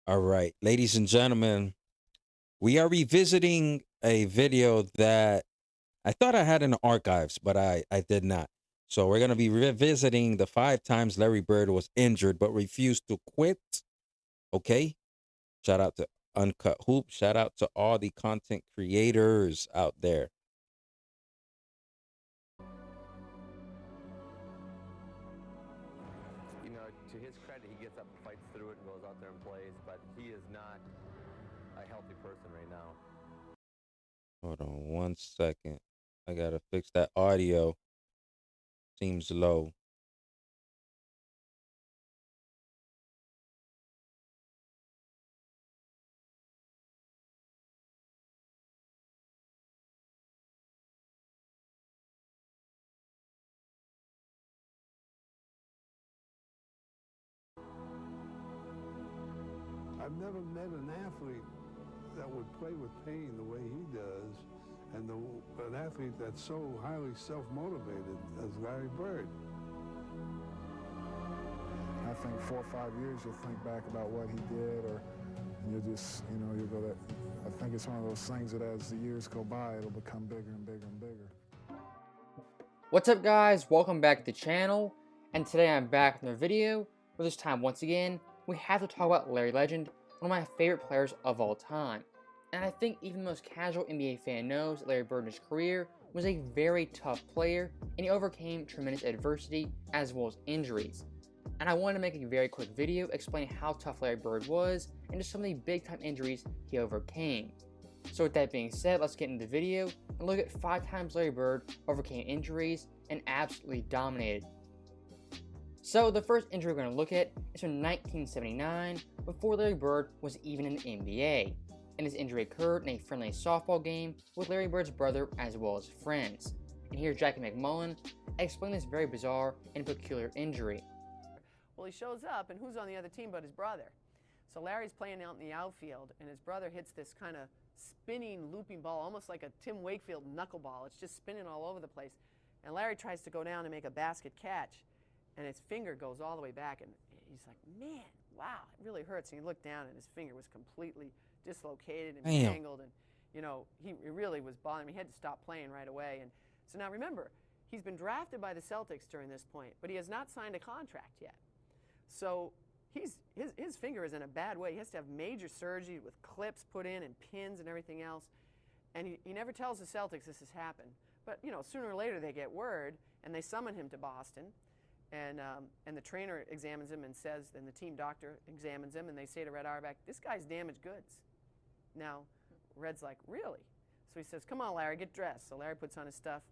All right, ladies and gentlemen, we are revisiting a video that I thought I had in the archives, but I did not. So we're going to be revisiting the 5 times Larry Bird was injured but refused to quit. Okay. Shout out to Uncut Hoop. Shout out to all the content creators out there. You know, to his credit, he gets up and fights through it and goes out there and plays, but he is not a healthy person right now. Hold on 1 second. I got to fix that audio. Seems low. I've never met an athlete that would play with pain the way he does, and an athlete that's so highly self-motivated as Larry Bird. I think 4 or 5 years you'll think back about what he did, or you'll just, you'll go that. I think it's one of those things that as the years go by, it'll become bigger and bigger and bigger. What's up, guys? Welcome back to the channel, and today I'm back with another video, where this time once again we have to talk about Larry Legend, one of my favorite players of all time. And I think even the most casual NBA fan knows that Larry Bird in his career was a very tough player, and he overcame tremendous adversity as well as injuries. And I wanted to make a very quick video explaining how tough Larry Bird was and just some of the big time injuries he overcame. So with that being said, let's get into the video and look at 5 times Larry Bird overcame injuries and absolutely dominated. So the first injury we're going to look at is from 1979, before Larry Bird was even in the NBA. And this injury occurred in a friendly softball game with Larry Bird's brother as well as friends. And here's Jackie McMullen explain this very bizarre and peculiar injury. Well, he shows up, and who's on the other team but his brother? So Larry's playing out in the outfield, and his brother hits this kind of spinning, looping ball, almost like a Tim Wakefield knuckleball. It's just spinning all over the place. And Larry tries to go down and make a basket catch, and his finger goes all the way back, and he's like, man, wow, it really hurts. And he looked down, and his finger was completely dislocated and mangled, and he really was bothering him. He had to stop playing right away. And so now remember, he's been drafted by the Celtics during this point, but he has not signed a contract yet. So his finger is in a bad way. He has to have major surgery with clips put in and pins and everything else. And he never tells the Celtics this has happened. But sooner or later they get word, and they summon him to Boston. And the trainer examines him and says, and the team doctor examines him, and they say to Red Auerbach, this guy's damaged goods. Now, Red's like, really? So he says, come on, Larry, get dressed. So Larry puts on his stuff.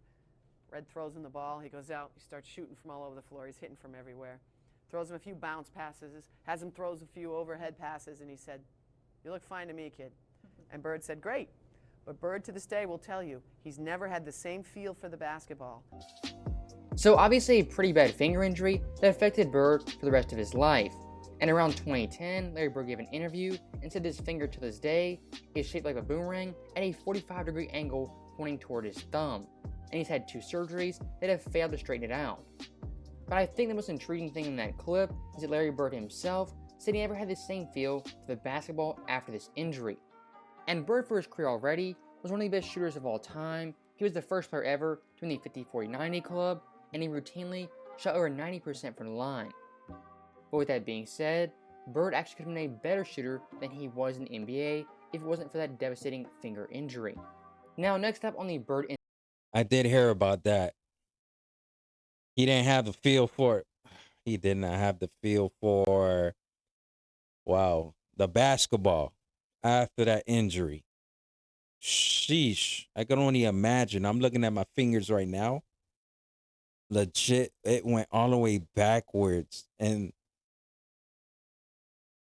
Red throws him the ball. He goes out. He starts shooting from all over the floor. He's hitting from everywhere. Throws him a few bounce passes, has him throws a few overhead passes, and he said, you look fine to me, kid. And Bird said, great. But Bird to this day will tell you he's never had the same feel for the basketball. So obviously a pretty bad finger injury that affected Bird for the rest of his life. And around 2010, Larry Bird gave an interview and said his finger to this day is shaped like a boomerang at a 45-degree angle pointing toward his thumb. And he's had 2 surgeries that have failed to straighten it out. But I think the most intriguing thing in that clip is that Larry Bird himself said he never had the same feel for the basketball after this injury. And Bird, for his career already, was one of the best shooters of all time. He was the first player ever to win the 50-40-90 club, and he routinely shot over 90% from the line. But with that being said, Bird actually could have been a better shooter than he was in the NBA if it wasn't for that devastating finger injury. Now, next up on the Bird injury. I did hear about that. He didn't have the feel for it. He did not have the feel for, wow, the basketball after that injury. Sheesh. I can only imagine. I'm looking at my fingers right now. Legit, it went all the way backwards, and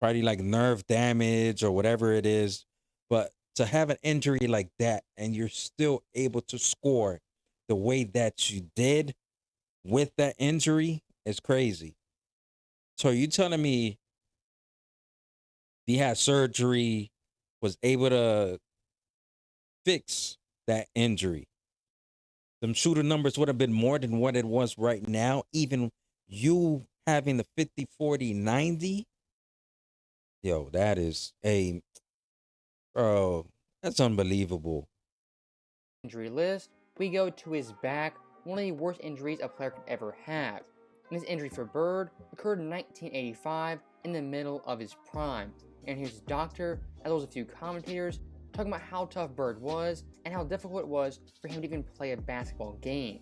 probably like nerve damage or whatever it is. But to have an injury like that and you're still able to score the way that you did with that injury is crazy. So are you telling me he had surgery, was able to fix that injury? Them shooter numbers would have been more than what it was right now, even you having the 50-40-90. Yo, that is a bro. That's unbelievable. Injury list, we go to his back, one of the worst injuries a player could ever have. And this injury for Bird occurred in 1985 in the middle of his prime. And his doctor, as well as a few commentators, talking about how tough Bird was and how difficult it was for him to even play a basketball game.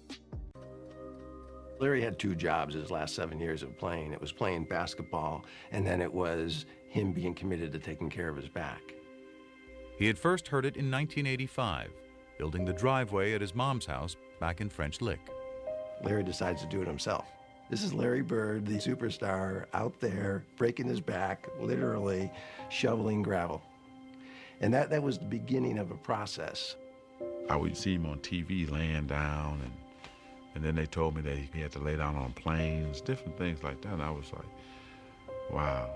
Larry had two jobs his last 7 years of playing. It was playing basketball, and then it was him being committed to taking care of his back. He had first heard it in 1985, building the driveway at his mom's house back in French Lick. Larry decides to do it himself. This is Larry Bird, the superstar, out there breaking his back, literally shoveling gravel. And that was the beginning of a process. I would see him on TV laying down, and then they told me that he had to lay down on planes, different things like that. And I was like, wow.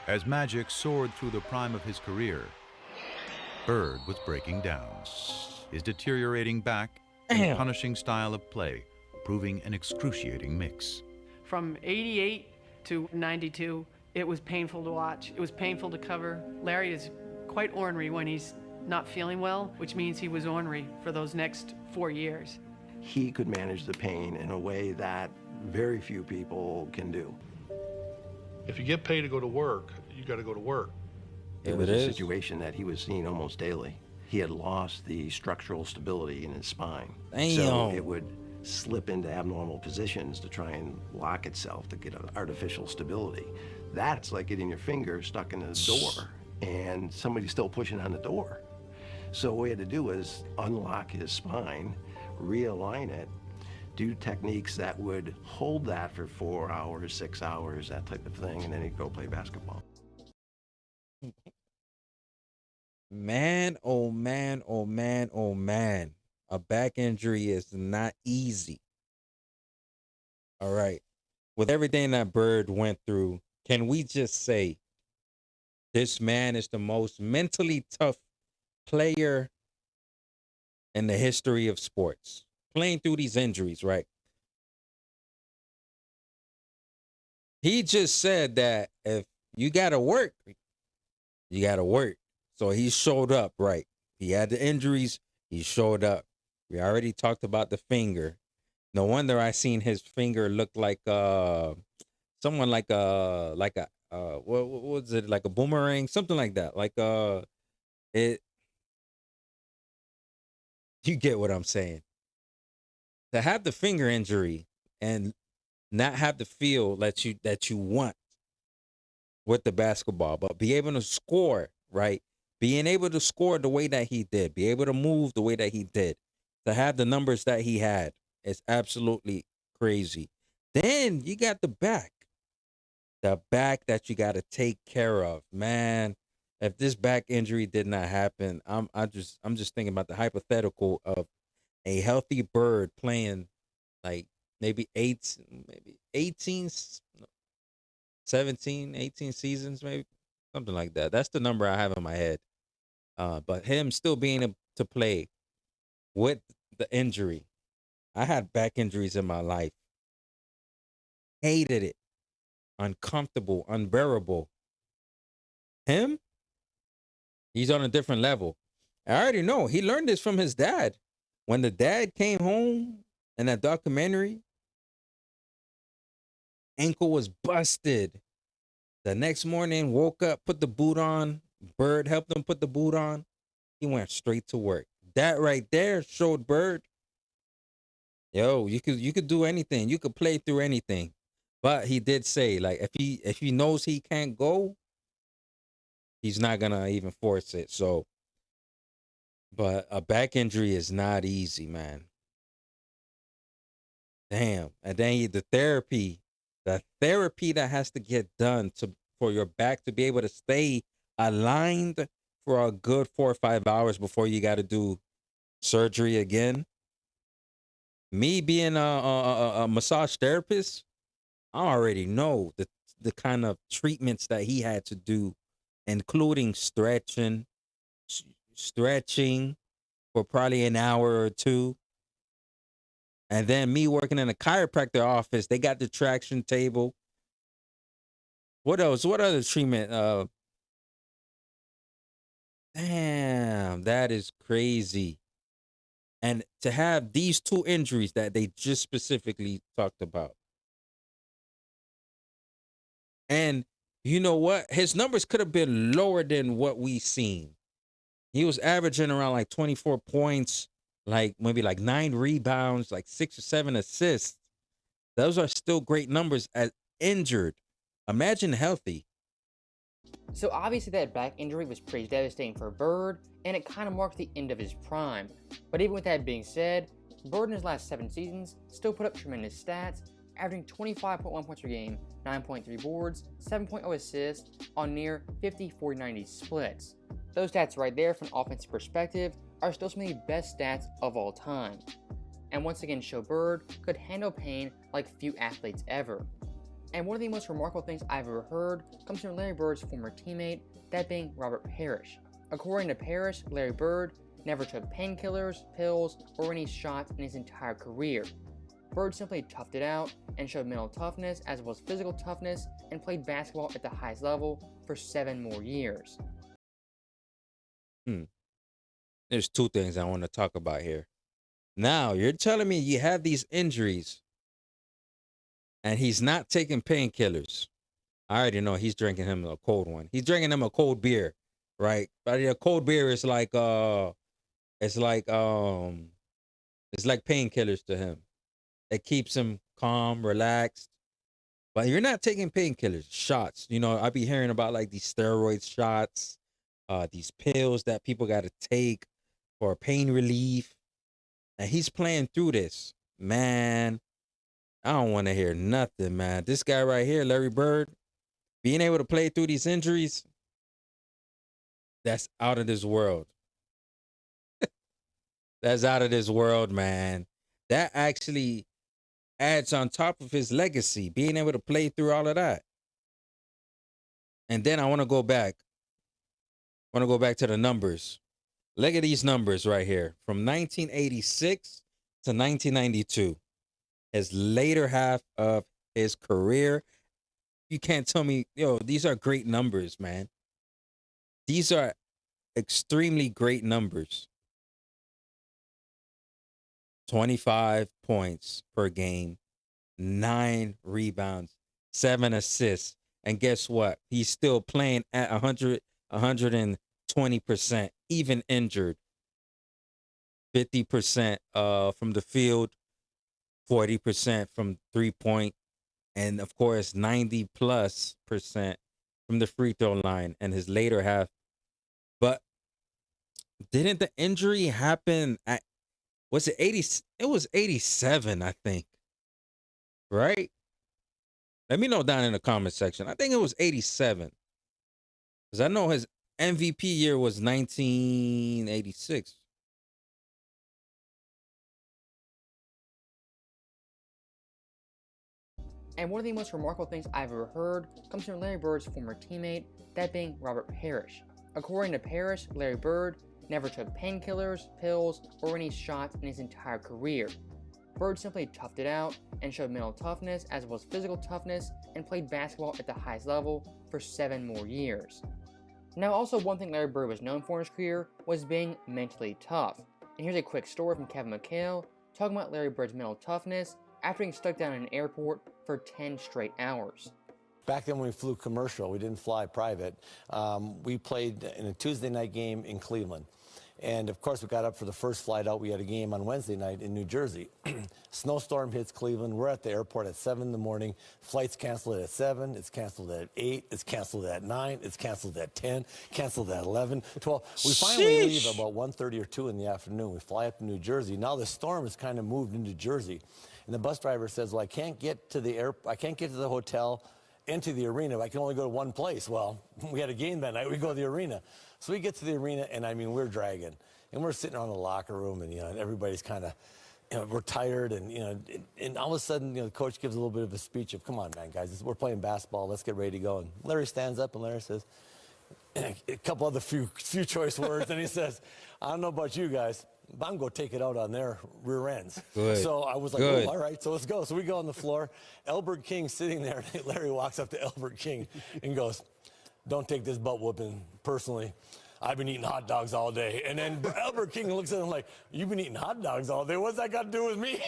As Magic soared through the prime of his career, Bird was breaking down. His deteriorating back and punishing style of play proving an excruciating mix. From 88 to 92, it was painful to watch. It was painful to cover. Larry is quite ornery when he's not feeling well, which means he was ornery for those next 4 years. He could manage the pain in a way that very few people can do. If you get paid to go to work, you got to go to work. It was a situation that he was seeing almost daily. He had lost the structural stability in his spine. So it would slip into abnormal positions to try and lock itself to get an artificial stability. That's like getting your finger stuck in a door and somebody's still pushing on the door. So what we had to do was unlock his spine, realign it, do techniques that would hold that for 4 hours, 6 hours, that type of thing, and then he'd go play basketball. Man, oh man, oh man, oh man. A back injury is not easy. All right. With everything that Bird went through, can we just say this man is the most mentally tough player in the history of sports? Playing through these injuries, right? He just said that if you got to work, you got to work. So he showed up, right? He had the injuries. He showed up. We already talked about the finger. No wonder I seen his finger look like someone like a what was it, like a boomerang, something like that. Like it. You get what I'm saying? To have the finger injury and not have the feel that you want with the basketball, but be able to score, right? Being able to score the way that he did, be able to move the way that he did, to have the numbers that he had is absolutely crazy. Then you got the back that you got to take care of, man. If this back injury did not happen, I'm just thinking about the hypothetical of a healthy Bird playing like maybe 18, 17, 18 seasons, maybe something like that. That's the number I have in my head. But him still being able to play with the injury. I had back injuries in my life. Hated it. Uncomfortable, unbearable. Him, he's on a different level. I already know. He learned this from his dad. When the dad came home in that documentary, ankle was busted. The next morning, woke up, put the boot on. Bird helped him put the boot on. He went straight to work. That right there showed Bird, yo, you could do anything. You could play through anything. But he did say, like, if he knows he can't go, he's not gonna even force it. So, but a back injury is not easy, man. Damn. And then the therapy that has to get done for your back to be able to stay aligned for a good 4 or 5 hours before you got to do surgery again. Me being a massage therapist, I already know the kind of treatments that he had to do, including stretching for probably an hour or two. And then me working in a chiropractor office, they got the traction table. What else? What other treatment? Damn, that is crazy. And to have these two injuries that they just specifically talked about. And you know what? His numbers could have been lower than what we seen. He was averaging around like 24 points, like maybe like 9 rebounds, like 6 or 7 assists. Those are still great numbers as injured. Imagine healthy. So obviously that back injury was pretty devastating for Bird, and it kind of marked the end of his prime. But even with that being said, Bird in his last 7 seasons still put up tremendous stats, averaging 25.1 points per game, 9.3 boards, 7.0 assists on near 50-40-90 splits. Those stats right there from an offensive perspective are still some of the best stats of all time. And once again show Bird could handle pain like few athletes ever. And one of the most remarkable things I've ever heard comes from Larry Bird's former teammate, that being Robert Parrish. According to Parrish, Larry Bird never took painkillers, pills, or any shots in his entire career. Bird simply toughed it out and showed mental toughness as well as physical toughness and played basketball at the highest level for 7 more years. There's 2 things I want to talk about here. Now, you're telling me you have these injuries and he's not taking painkillers. I already know he's drinking him a cold one. He's drinking him a cold beer, right? But a cold beer is like it's like painkillers to him. It keeps him calm, relaxed. But you're not taking painkillers, shots. You know, I be hearing about like these steroid shots, these pills that people got to take for pain relief. And he's playing through this. Man, I don't want to hear nothing, man. This guy right here, Larry Bird, being able to play through these injuries, that's out of this world. That's out of this world, man. That actually adds on top of his legacy, being able to play through all of that. And then I want to go back. I want to go back to the numbers. Look at these numbers right here. From 1986 to 1992. His later half of his career. You can't tell me, these are great numbers, man. These are extremely great numbers. 25 points per game, 9 rebounds, 7 assists. And guess what? He's still playing at 120%, even injured. 50% from the field, 40% from 3-point, and of course 90+% from the free throw line and his later half. But didn't the injury happen at, was it 80? It was 87, I think. Right? Let me know down in the comment section. I think it was 87. Because I know his MVP year was 1986. And one of the most remarkable things I've ever heard comes from Larry Bird's former teammate, that being Robert Parrish. According to Parrish, Larry Bird never took painkillers, pills, or any shots in his entire career. Bird simply toughed it out and showed mental toughness as well as physical toughness and played basketball at the highest level for 7 more years. Now also one thing Larry Bird was known for in his career was being mentally tough. And here's a quick story from Kevin McHale talking about Larry Bird's mental toughness after being stuck down in an airport for 10 straight hours. Back then when we flew commercial, we didn't fly private. We played in a Tuesday night game in Cleveland. And of course we got up for the first flight out. We had a game on Wednesday night in New Jersey. Snowstorm hits Cleveland. We're at the airport at 7 in the morning. Flight's canceled at 7. It's canceled at 8. It's canceled at 9. It's canceled at 10. Canceled at 11, 12. We finally leave about 1:30 or 2 in the afternoon. We fly up to New Jersey. Now the storm has kind of moved into Jersey. And the bus driver says, well, I can't get to the hotel, into the arena. I can only go to one place. Well, we had a game that night. We go to the arena. So we get to the arena, and I mean, we're dragging. And we're sitting around the locker room, and, and everybody's kind of, we're tired. And, and all of a sudden, the coach gives a little bit of a speech of, come on, man, guys, we're playing basketball. Let's get ready to go. And Larry stands up, and Larry says, a couple other few choice words, and he says, I don't know about you guys, I'm going to take it out on their rear ends. Good. So I was like, Good. oh, all right, so let's go. So we go on the floor. Albert King sitting there. Larry walks up to Albert King and goes, don't take this butt whooping personally. I've been eating hot dogs all day. And then Albert King looks at him like, you've been eating hot dogs all day? What's that got to do with me?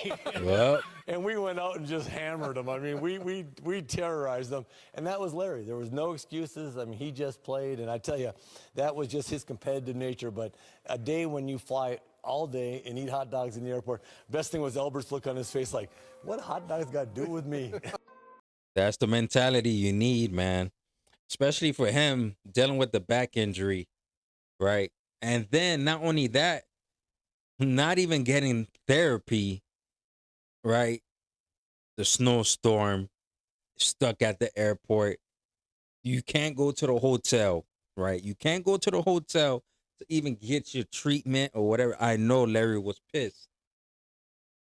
Well. And we went out and just hammered him. I mean, we terrorized them. And that was Larry. There was no excuses. I mean, he just played. And I tell you, that was just his competitive nature. But a day when you fly all day and eat hot dogs in the airport, best thing was Albert's look on his face like, what hot dogs got to do with me? That's the mentality you need, man. Especially for him dealing with the back injury, right? And then not only that, not even getting therapy, right? The snowstorm, stuck at the airport. You can't go to the hotel, right? You can't go to the hotel to even get your treatment or whatever. I know Larry was pissed.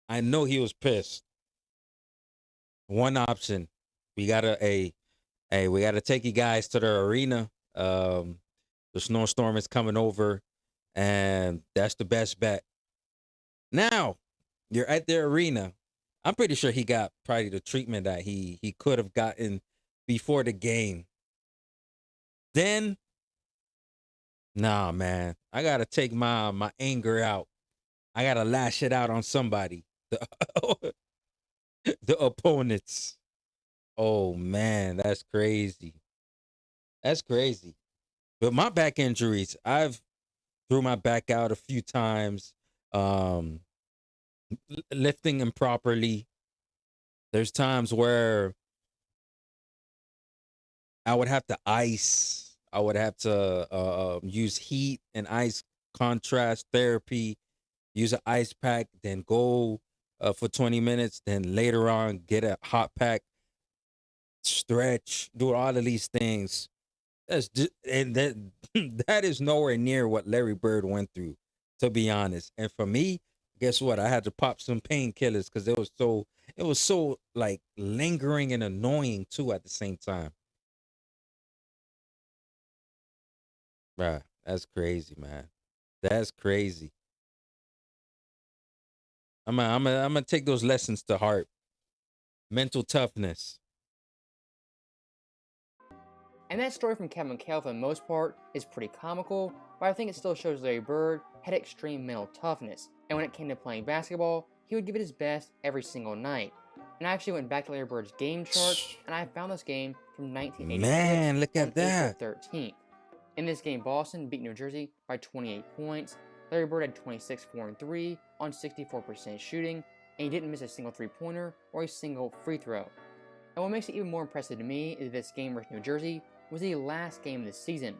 I know he was pissed. One option, we gotta we gotta take you guys to the arena. The snowstorm is coming over, and that's the best bet. Now, you're at the arena. I'm pretty sure he got probably the treatment that he could have gotten before the game. Then, nah, man, I gotta take my anger out. I gotta lash it out on somebody. The opponents. Oh man, that's crazy. That's crazy. But my back injuries, I've threw my back out a few times. Lifting improperly. There's times where I would have to ice. I would have to use heat and ice contrast therapy, use an ice pack, then go for 20 minutes, then later on get a hot pack, stretch, do all of these things. That's just, and that that is nowhere near what Larry Bird went through, to be honest. And for me, guess what? I had to pop some painkillers because it was so like lingering and annoying too at the same time. Right. That's crazy, man. That's crazy. I'm gonna take those lessons to heart. Mental toughness. And that story from Kevin McHale, for the most part, is pretty comical, but I think it still shows Larry Bird had extreme mental toughness, and when it came to playing basketball, he would give it his best every single night. And I actually went back to Larry Bird's game chart, and I found this game from 1986. Man, look at on that. April 13th. In this game, Boston beat New Jersey by 28 points. Larry Bird had 26, 4, and 3 on 64% shooting, and he didn't miss a single three-pointer or a single free throw. And what makes it even more impressive to me is this game versus New Jersey was the last game of the season.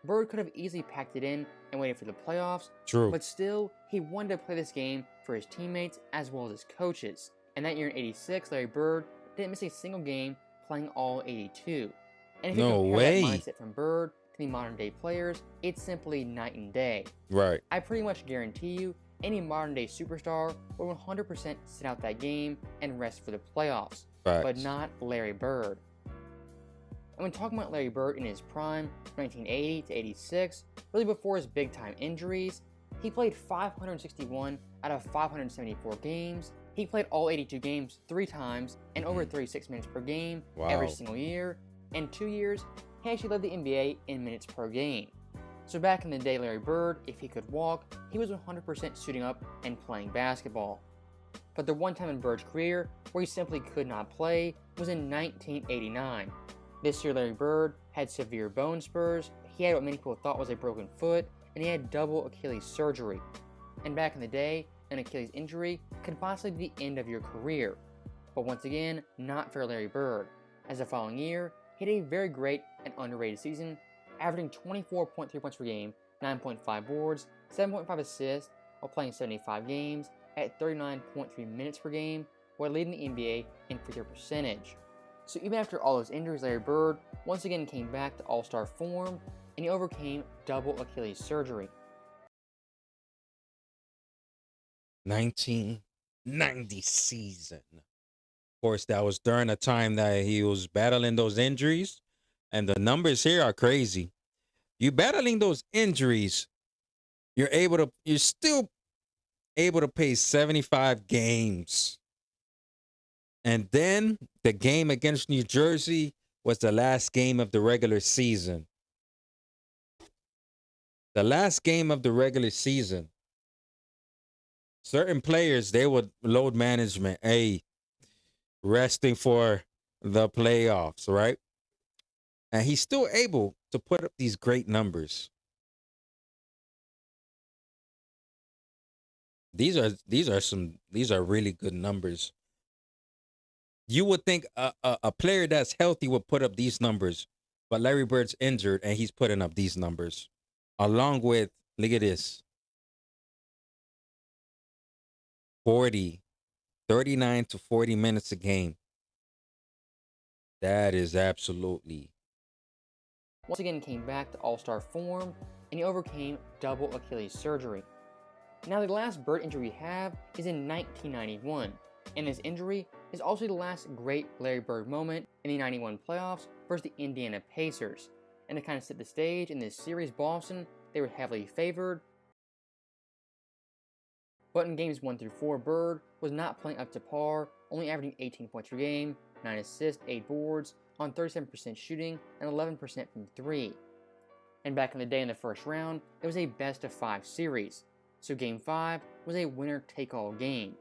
Bird could have easily packed it in and waited for the playoffs, True. but still, he wanted to play this game for his teammates as well as his coaches. And that year in '86, Larry Bird didn't miss a single game playing all 82. And if you No compare way. that mindset from Bird to the modern day players, it's simply night and day. Right. I pretty much guarantee you, any modern day superstar will 100% sit out that game and rest for the playoffs, but Facts. not Larry Bird. And when talking about Larry Bird in his prime, 1980 to 86, really before his big time injuries, he played 561 out of 574 games. He played all 82 games 3 times and over 36 minutes per game every single year. And 2 years, he actually led the NBA in minutes per game. So back in the day, Larry Bird, if he could walk, he was 100% suiting up and playing basketball. But the one time in Bird's career where he simply could not play was in 1989. This year, Larry Bird had severe bone spurs, he had what many people thought was a broken foot, and he had double Achilles surgery. And back in the day, an Achilles injury could possibly be the end of your career. But once again, not for Larry Bird, as the following year, he had a very great and underrated season, averaging 24.3 points per game, 9.5 boards, 7.5 assists, while playing 75 games at 39.3 minutes per game, while leading the NBA in free throw percentage. So even after all those injuries, Larry Bird once again came back to all-star form, and he overcame double Achilles surgery. 1990 season. Of course, that was during a time that he was battling those injuries, and the numbers here are crazy. You battling those injuries, you're still able to play 75 games. And then the game against New Jersey was the last game of the regular season. The last game of the regular season. Certain players, they would load management, resting for the playoffs, right? And he's still able to put up these great numbers. These are really good numbers. You would think a player that's healthy would put up these numbers, but Larry Bird's injured and he's putting up these numbers. Along with, look at this, 39 to 40 minutes a game. That is absolutely. Once again came back to all-star form, and he overcame double Achilles surgery. Now the last Bird injury we have is in 1991, and this injury is also the last great Larry Bird moment in the 91 playoffs versus the Indiana Pacers. And to kind of set the stage, in this series, Boston, they were heavily favored. But in games 1 through 4, Bird was not playing up to par, only averaging 18 points per game, 9 assists, 8 boards, on 37% shooting, and 11% from 3. And back in the day in the first round, it was a best-of-5 series, so Game 5 was a winner-take-all game.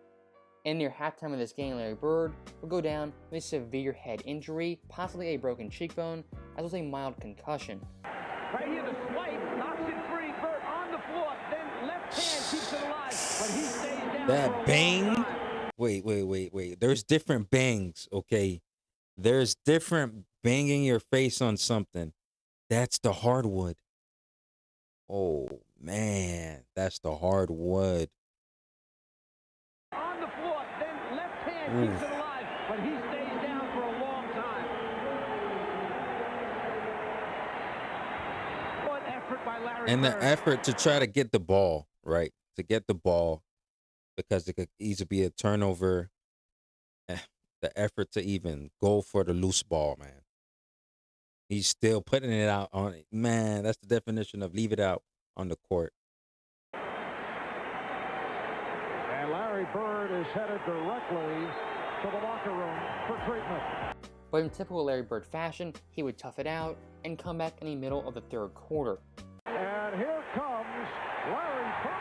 And near halftime of this game, Larry Bird would go down with a severe head injury, possibly a broken cheekbone, as well as a mild concussion. Right here, the swipe, knocks it free, Bird on the floor, then left hand keeps it alive, but he stays down. That bang. Wait. There's different bangs, okay? There's different banging your face on something. That's the hardwood. Oh, man. That's the hardwood. On the floor, then left hand keeps it alive, but he stays down for a long time. What effort by Larry And the Bird. effort to try to get the ball, right? To get the ball, because it could easily be a turnover. The effort to even go for the loose ball, man. He's still putting it out on it. Man, that's the definition of leave it out on the court. And Larry Bird is headed directly to the locker room for treatment. But in typical Larry Bird fashion, he would tough it out and come back in the middle of the third quarter. And here comes Larry Bird.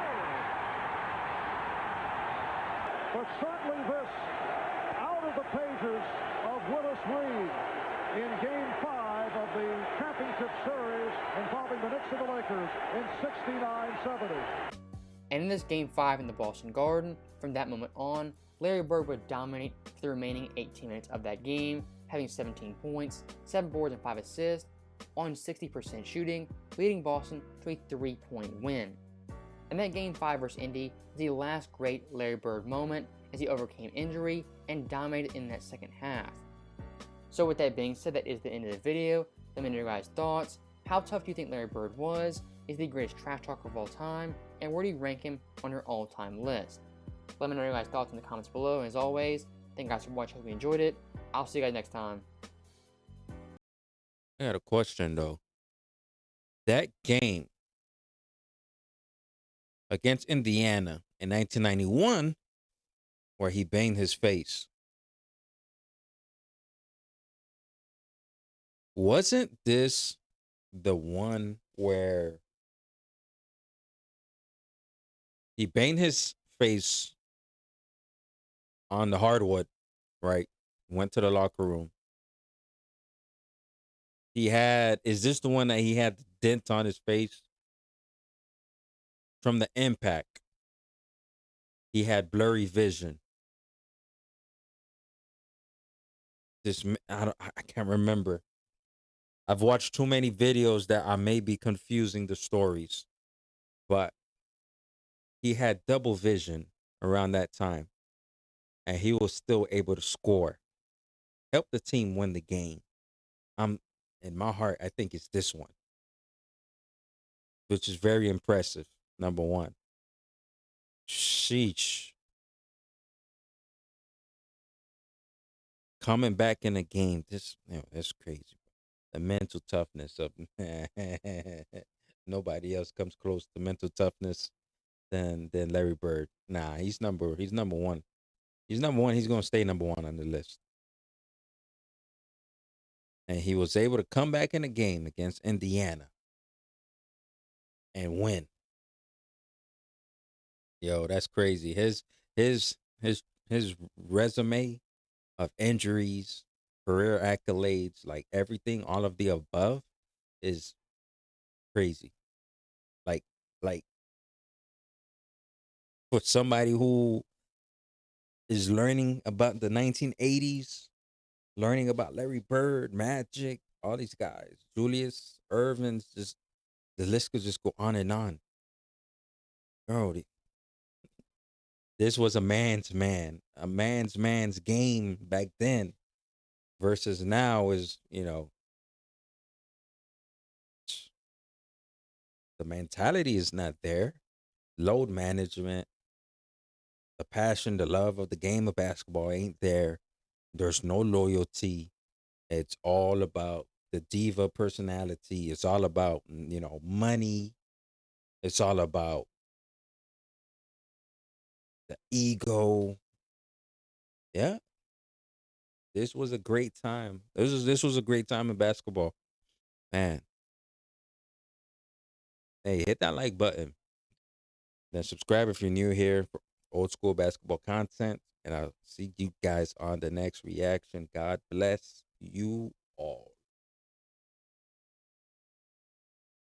But certainly this out of the pages of Willis Reed in Game 5 of the championship series involving the Knicks and the Lakers in 69-70. And in this Game 5 in the Boston Garden, from that moment on, Larry Bird would dominate for the remaining 18 minutes of that game, having 17 points, 7 boards, and 5 assists, on 60% shooting, leading Boston to a 3-point win. And that Game 5 versus Indy was the last great Larry Bird moment as he overcame injury and dominated in that second half. So with that being said, that is the end of the video. Let me know your guys' thoughts. How tough do you think Larry Bird was? Is he the greatest trash talker of all time? And where do you rank him on your all-time list? Let me know your guys' thoughts in the comments below. And as always, thank you guys for watching. Hope you enjoyed it. I'll see you guys next time. I got a question, though. That game against Indiana in 1991, where he banged his face, wasn't this the one where he banged his face on the hardwood, right? Went to the locker room. Is this the one that he had the dent on his face? From the impact, he had blurry vision. I can't remember. I've watched too many videos that I may be confusing the stories, but he had double vision around that time, and he was still able to score, help the team win the game. In my heart, I think it's this one, which is very impressive. Number one. Sheesh. Coming back in the game, that's crazy. The mental toughness of nobody else comes close to mental toughness than Larry Bird. Nah, he's number one. He's number one. He's gonna stay number one on the list. And he was able to come back in the game against Indiana and win. Yo, that's crazy. His resume of injuries, career accolades, like everything, all of the above, is crazy. Like like for somebody who is learning about the 1980s, learning about Larry Bird, Magic, all these guys, Julius Irvin's, just the list could just go on and on. Bro, this was a man's man's game back then, versus now is, the mentality is not there. Load management, the passion, the love of the game of basketball ain't there. There's no loyalty. It's all about the diva personality. It's all about, money. It's all about the ego. Yeah. This was a great time. This was a great time in basketball. Man. Hey, hit that like button. Then subscribe if you're new here for old school basketball content. And I'll see you guys on the next reaction. God bless you